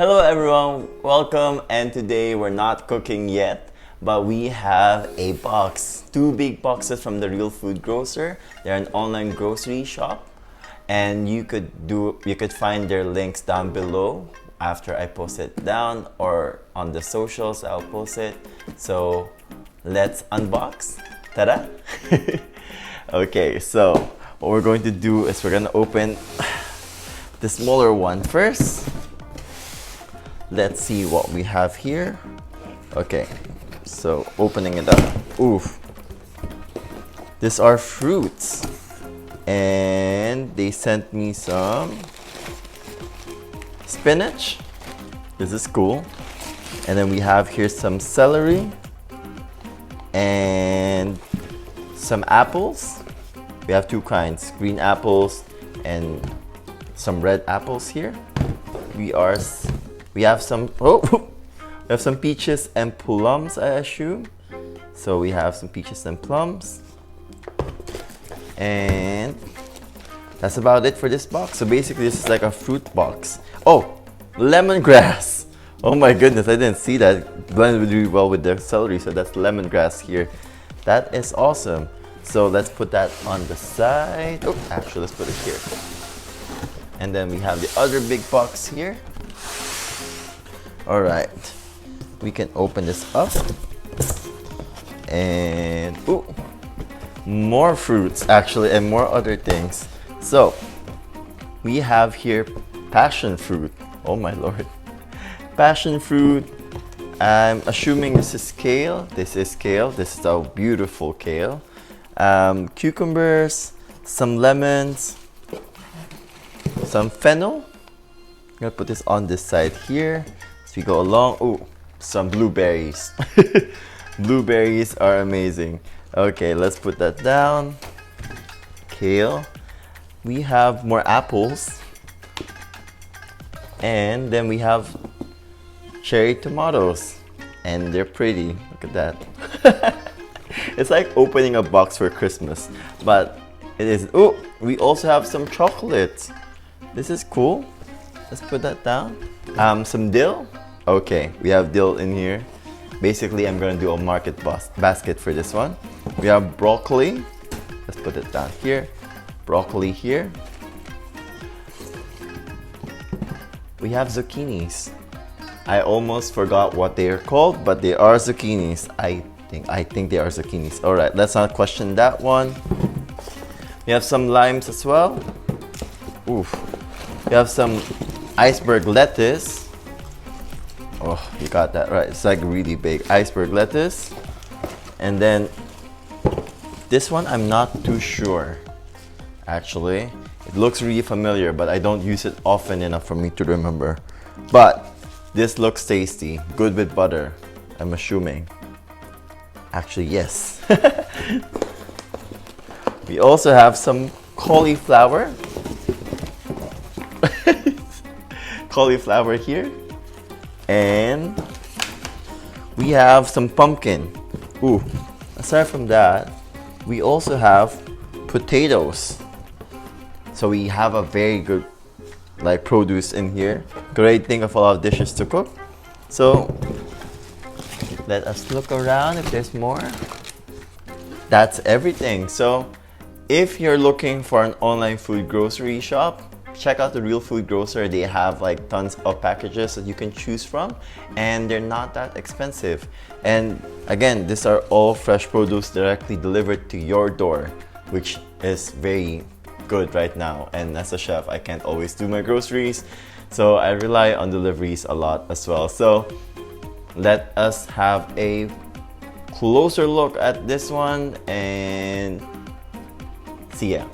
Hello everyone, welcome, and today we're not cooking yet, but we have a box, two big boxes from the Real Food Grocer. They're an online grocery shop, and you could find their links down below after I post it down, or on the socials I'll post it. So let's unbox. Ta-da! Okay, so what we're going to do is we're gonna open the smaller one first. Let's see what we have here. Okay, so opening it up. Oof. These are fruits. And they sent me some spinach. This is cool. And then we have here some celery and some apples. We have two kinds, green apples and some red apples here. We have some peaches and plums, I assume. So we have some peaches and plums. And that's about it for this box. So basically this is like a fruit box. Oh, lemongrass. Oh my goodness, I didn't see that. Blended really well with the celery, so that's lemongrass here. That is awesome. So let's put that on the side. Oh, actually let's put it here. And then we have the other big box here. All right, we can open this up, and ooh, more fruits actually, and more other things. So we have here passion fruit. Oh my lord, passion fruit. I'm assuming this is kale. This is kale. This is a beautiful kale. Cucumbers, some lemons, some fennel. I'm gonna put this on this side here. As we go along, oh, some blueberries. Blueberries are amazing. Okay, let's put that down. Kale. We have more apples. And then we have cherry tomatoes. And they're pretty. Look at that. It's like opening a box for Christmas. But it is. Oh, we also have some chocolate. This is cool. Let's put that down. Some dill. Okay, we have dill in here. Basically, I'm gonna do a market basket for this one. We have broccoli. Let's put it down here. Broccoli here. We have zucchinis. I almost forgot what they are called, but they are zucchinis. I think they are zucchinis. All right, let's not question that one. We have some limes as well. Oof. We have some iceberg lettuce. Oh, you got that right. It's like really big iceberg lettuce. And then this one, I'm not too sure. Actually, it looks really familiar, but I don't use it often enough for me to remember. But this looks tasty. Good with butter, I'm assuming. Actually, yes. We also have some cauliflower. Cauliflower here. And we have some pumpkin. Ooh, aside from that, we also have potatoes. So we have a very good produce in here. Great thing of a lot of dishes to cook. So let us look around if there's more. That's everything. So if you're looking for an online food grocery shop, check out the Real Food Grocer. They have tons of packages that you can choose from, and they're not that expensive. And again, these are all fresh produce directly delivered to your door, which is very good right now. And as a chef, I can't always do my groceries, so I rely on deliveries a lot as well. So let us have a closer look at this one and see ya.